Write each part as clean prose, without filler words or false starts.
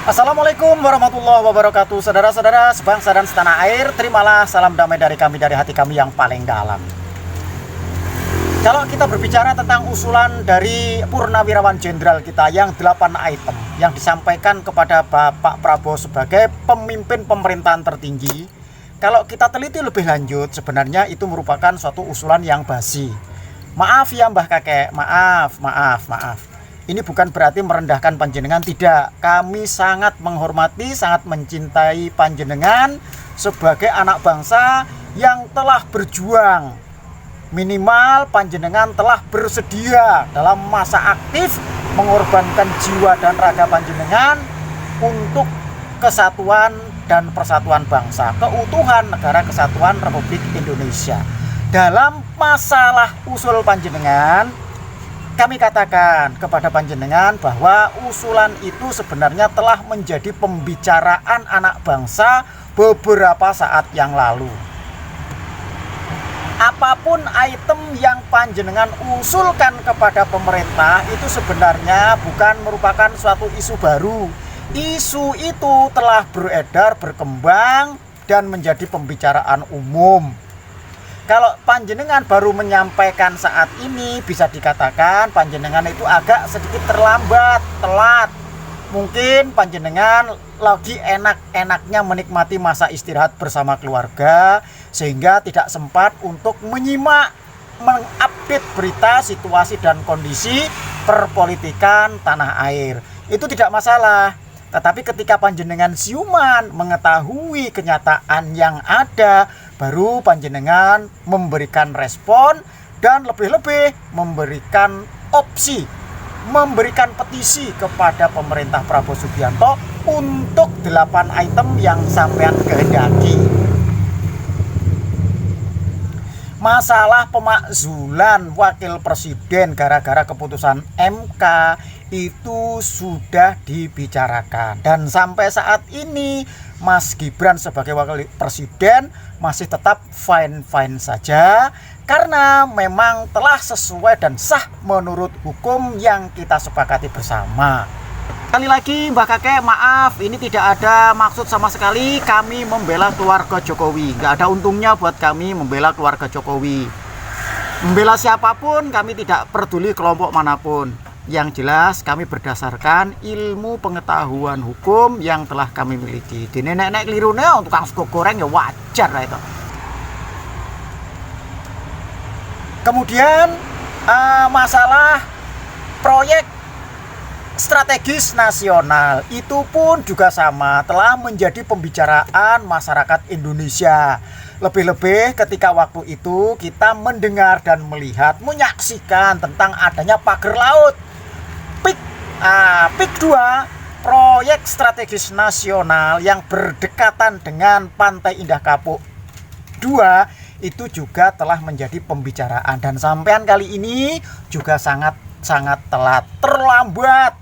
Assalamualaikum warahmatullahi wabarakatuh. Saudara-saudara sebangsa dan setanah air, terimalah salam damai dari kami, dari hati kami yang paling dalam. Kalau kita berbicara tentang usulan dari Purnawirawan Jenderal kita yang 8 item yang disampaikan kepada Bapak Prabowo sebagai pemimpin pemerintahan tertinggi, kalau kita teliti lebih lanjut, sebenarnya itu merupakan suatu usulan yang basi. Maaf ya Mbah Kakek, maaf. Ini bukan berarti merendahkan panjenengan, tidak. Kami sangat menghormati, sangat mencintai panjenengan sebagai anak bangsa yang telah berjuang. Minimal panjenengan telah bersedia dalam masa aktif mengorbankan jiwa dan raga panjenengan untuk kesatuan dan persatuan bangsa, keutuhan Negara Kesatuan Republik Indonesia. Dalam masalah usul panjenengan, kami katakan kepada panjenengan bahwa usulan itu sebenarnya telah menjadi pembicaraan anak bangsa beberapa saat yang lalu. Apapun item yang panjenengan usulkan kepada pemerintah itu sebenarnya bukan merupakan suatu isu baru. Isu itu telah beredar, berkembang, dan menjadi pembicaraan umum. Kalau panjenengan baru menyampaikan saat ini, bisa dikatakan panjenengan itu agak sedikit terlambat, telat. Mungkin panjenengan lagi enak-enaknya menikmati masa istirahat bersama keluarga, sehingga tidak sempat untuk menyimak, mengupdate berita, situasi dan kondisi perpolitikan tanah air. Itu tidak masalah. Tetapi ketika panjenengan siuman mengetahui kenyataan yang ada, baru panjenengan memberikan respon dan lebih-lebih memberikan opsi, memberikan petisi kepada pemerintah Prabowo Subianto untuk 8 item yang sampean kehendaki. Masalah pemakzulan wakil presiden gara-gara keputusan MK itu sudah dibicarakan, dan sampai saat ini Mas Gibran sebagai wakil presiden masih tetap fine-fine saja, karena memang telah sesuai dan sah menurut hukum yang kita sepakati bersama. Sekali lagi Mbak Kakek, maaf, ini tidak ada maksud sama sekali kami membela keluarga Jokowi. Nggak ada untungnya buat kami membela keluarga Jokowi. Membela siapapun, kami tidak peduli kelompok manapun. Yang jelas kami berdasarkan ilmu pengetahuan hukum yang telah kami miliki. Di nenek-nenek kelirune tukang sego goreng ya wajar lah itu. Kemudian masalah proyek strategis nasional itu pun juga sama, telah menjadi pembicaraan masyarakat Indonesia. Lebih-lebih ketika waktu itu kita mendengar dan melihat, menyaksikan tentang adanya pagar laut PIK 2, proyek strategis nasional yang berdekatan dengan Pantai Indah Kapuk 2, itu juga telah menjadi pembicaraan, dan sampean kali ini juga sangat telat, terlambat.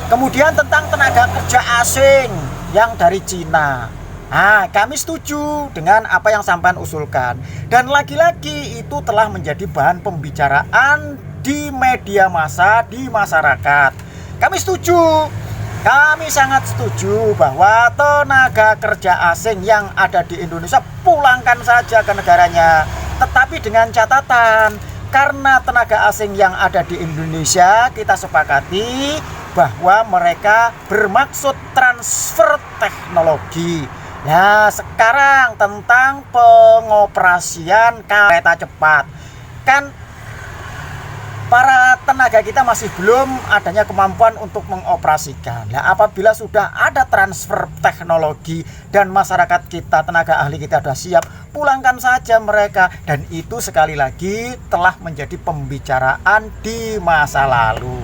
Kemudian tentang tenaga kerja asing yang dari Cina, kami setuju dengan apa yang sampean usulkan, dan lagi-lagi itu telah menjadi bahan pembicaraan di media massa, di masyarakat. Kami setuju, kami sangat setuju bahwa tenaga kerja asing yang ada di Indonesia pulangkan saja ke negaranya. Tetapi dengan catatan, karena tenaga asing yang ada di Indonesia kita sepakati bahwa mereka bermaksud transfer teknologi. Nah, sekarang tentang pengoperasian kereta cepat, kan para tenaga kita masih belum adanya kemampuan untuk mengoperasikan. Nah, apabila sudah ada transfer teknologi dan masyarakat kita, tenaga ahli kita sudah siap, pulangkan saja mereka. Dan itu sekali lagi telah menjadi pembicaraan di masa lalu.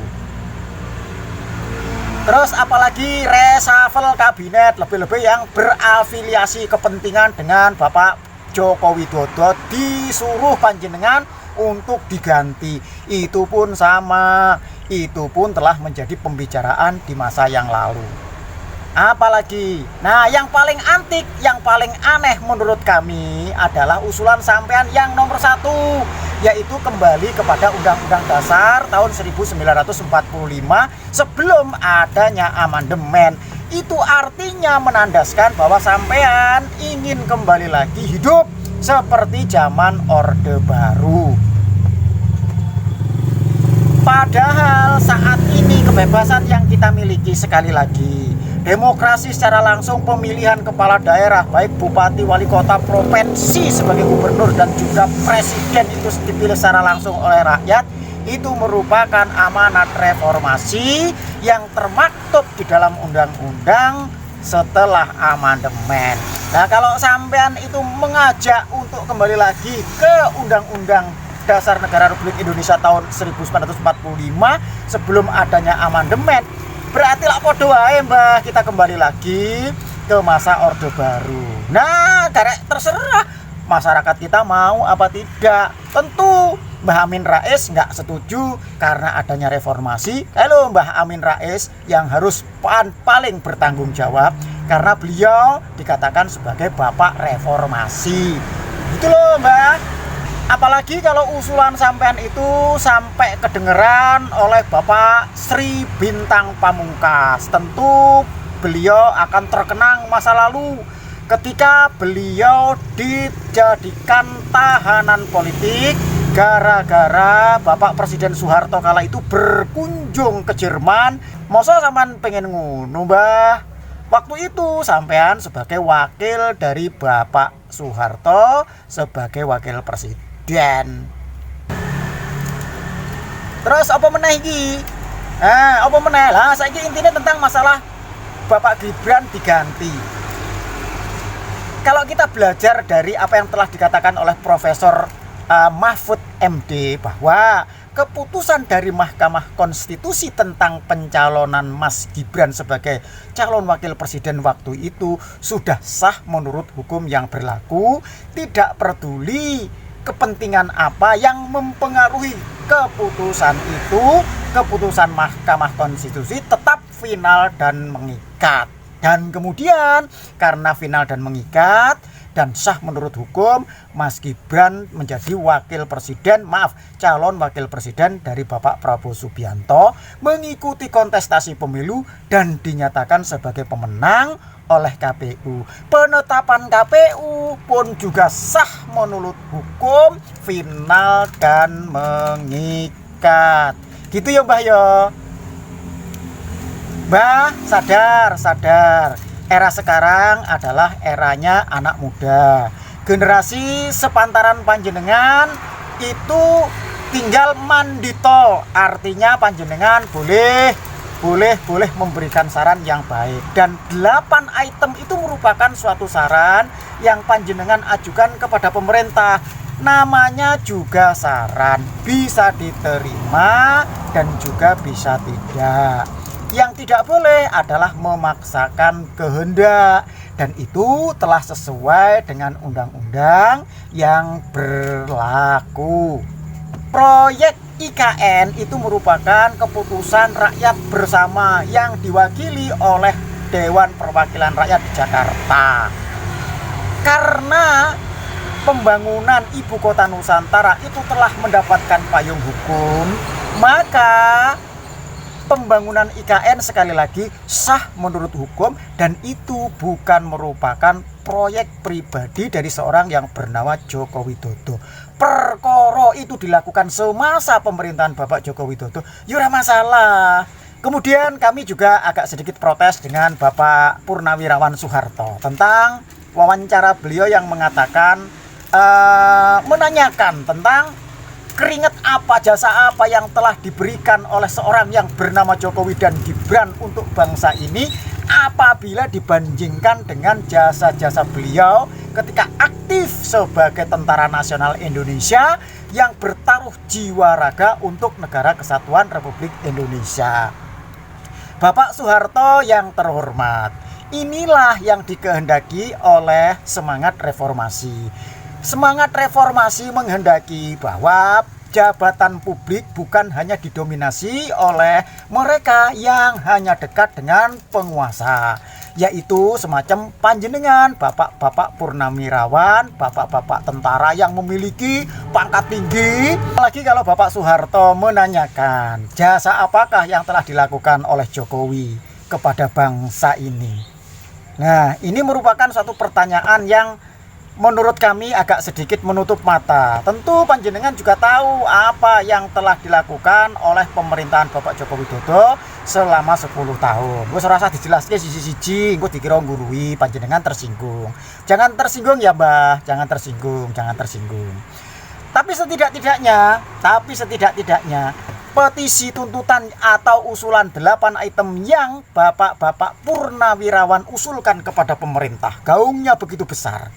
Terus apalagi reshuffle kabinet, lebih-lebih yang berafiliasi kepentingan dengan Bapak Joko Widodo, disuruh panjenengan untuk diganti. Itu pun sama, itu pun telah menjadi pembicaraan di masa yang lalu. Apalagi, nah yang paling antik, yang paling aneh menurut kami adalah usulan sampean yang nomor 1, yaitu kembali kepada Undang-Undang Dasar tahun 1945 sebelum adanya amandemen. Itu artinya menandaskan bahwa sampean ingin kembali lagi hidup seperti zaman Orde Baru. Padahal saat ini kebebasan yang kita miliki, sekali lagi, demokrasi secara langsung, pemilihan kepala daerah baik bupati, wali kota, provinsi sebagai gubernur dan juga presiden itu dipilih secara langsung oleh rakyat, itu merupakan amanat reformasi yang termaktub di dalam undang-undang setelah amandemen. Nah, kalau sampean itu mengajak untuk kembali lagi ke Undang-Undang Dasar Negara Republik Indonesia tahun 1945 sebelum adanya amandemen, berarti lah podo wae Mbah, kita kembali lagi ke masa Orde Baru. Nah, terserah masyarakat kita mau apa tidak. Tentu Mbah Amin Rais nggak setuju karena adanya reformasi. Kalau Mbah Amin Rais yang harus paling bertanggung jawab karena beliau dikatakan sebagai bapak reformasi. Gitu loh Mbah. Apalagi kalau usulan sampean itu sampai kedengeran oleh Bapak Sri Bintang Pamungkas. Tentu beliau akan terkenang masa lalu ketika beliau dijadikan tahanan politik gara-gara Bapak Presiden Soeharto kala itu berkunjung ke Jerman. Masa sampean pengen ngono Mbah? Waktu itu sampean sebagai wakil dari Bapak Soeharto sebagai wakil presiden. Terus apa meneh iki? Apa meneh lah saiki intinya tentang masalah Bapak Gibran diganti. Kalau kita belajar dari apa yang telah dikatakan oleh Profesor Mahfud MD bahwa keputusan dari Mahkamah Konstitusi tentang pencalonan Mas Gibran sebagai calon wakil presiden waktu itu sudah sah menurut hukum yang berlaku, tidak peduli kepentingan apa yang mempengaruhi keputusan itu, keputusan Mahkamah Konstitusi tetap final dan mengikat. Dan kemudian karena final dan mengikat dan sah menurut hukum, Mas Gibran menjadi calon wakil presiden dari Bapak Prabowo Subianto, mengikuti kontestasi pemilu dan dinyatakan sebagai pemenang oleh KPU. Penetapan KPU pun juga sah menurut hukum, final dan mengikat. Gitu ya Mbah ya. Mbah, sadar. Era sekarang adalah eranya anak muda. Generasi sepantaran panjenengan itu tinggal mandito, artinya panjenengan boleh memberikan saran yang baik. Dan 8 item itu merupakan suatu saran yang panjenengan ajukan kepada pemerintah. Namanya juga saran, bisa diterima dan juga bisa tidak. Yang tidak boleh adalah memaksakan kehendak, dan itu telah sesuai dengan undang-undang yang berlaku. Proyek IKN itu merupakan keputusan rakyat bersama yang diwakili oleh Dewan Perwakilan Rakyat di Jakarta. Karena pembangunan Ibu Kota Nusantara itu telah mendapatkan payung hukum, maka pembangunan IKN sekali lagi sah menurut hukum, dan itu bukan merupakan proyek pribadi dari seorang yang bernama Joko Widodo. Perkara itu dilakukan semasa pemerintahan Bapak Joko Widodo, ya masalah. Kemudian kami juga agak sedikit protes dengan Bapak Purnawirawan Soeharto tentang wawancara beliau yang mengatakan menanyakan tentang keringat apa, jasa apa yang telah diberikan oleh seorang yang bernama Jokowi dan Gibran untuk bangsa ini apabila dibandingkan dengan jasa-jasa beliau ketika aktif sebagai Tentara Nasional Indonesia yang bertaruh jiwa raga untuk Negara Kesatuan Republik Indonesia. Bapak Soeharto yang terhormat, inilah yang dikehendaki oleh semangat reformasi. Semangat reformasi menghendaki bahwa jabatan publik bukan hanya didominasi oleh mereka yang hanya dekat dengan penguasa, yaitu semacam panjenengan, bapak-bapak purnawirawan, bapak-bapak tentara yang memiliki pangkat tinggi. Apalagi kalau Bapak Soeharto menanyakan, jasa apakah yang telah dilakukan oleh Jokowi kepada bangsa ini? Nah, ini merupakan suatu pertanyaan yang menurut kami agak sedikit menutup mata. Tentu panjenengan juga tahu apa yang telah dilakukan oleh pemerintahan Bapak Joko Widodo selama 10 tahun. Wes rasa dijelaskan siji-siji, engko dikira nggurui, panjenengan tersinggung. Jangan tersinggung ya, Mbah, jangan tersinggung. Tapi setidak-tidaknya petisi tuntutan atau usulan 8 item yang bapak-bapak purnawirawan usulkan kepada pemerintah gaungnya begitu besar.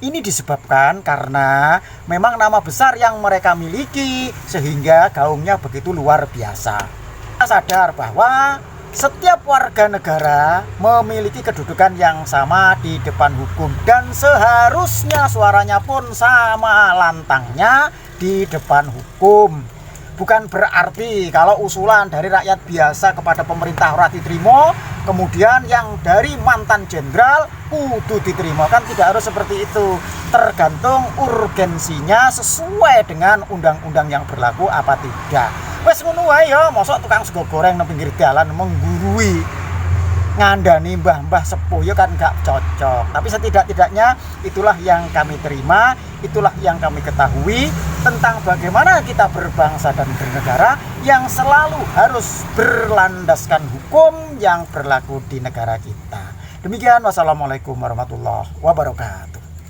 Ini disebabkan karena memang nama besar yang mereka miliki sehingga gaungnya begitu luar biasa. Kita sadar bahwa setiap warga negara memiliki kedudukan yang sama di depan hukum dan seharusnya suaranya pun sama lantangnya di depan hukum. Bukan berarti kalau usulan dari rakyat biasa kepada pemerintah ora diterima, kemudian yang dari mantan jenderal kudu diterima. Kan tidak harus seperti itu. Tergantung urgensinya sesuai dengan undang-undang yang berlaku apa tidak. Wes ngono wae ya, mosok tukang sego goreng nang pinggir dalan menggurui ngandani mbah-mbah sepuh ya kan nggak cocok. Tapi setidak-tidaknya itulah yang kami terima, itulah yang kami ketahui tentang bagaimana kita berbangsa dan bernegara yang selalu harus berlandaskan hukum yang berlaku di negara kita. Demikian, wassalamualaikum warahmatullahi wabarakatuh.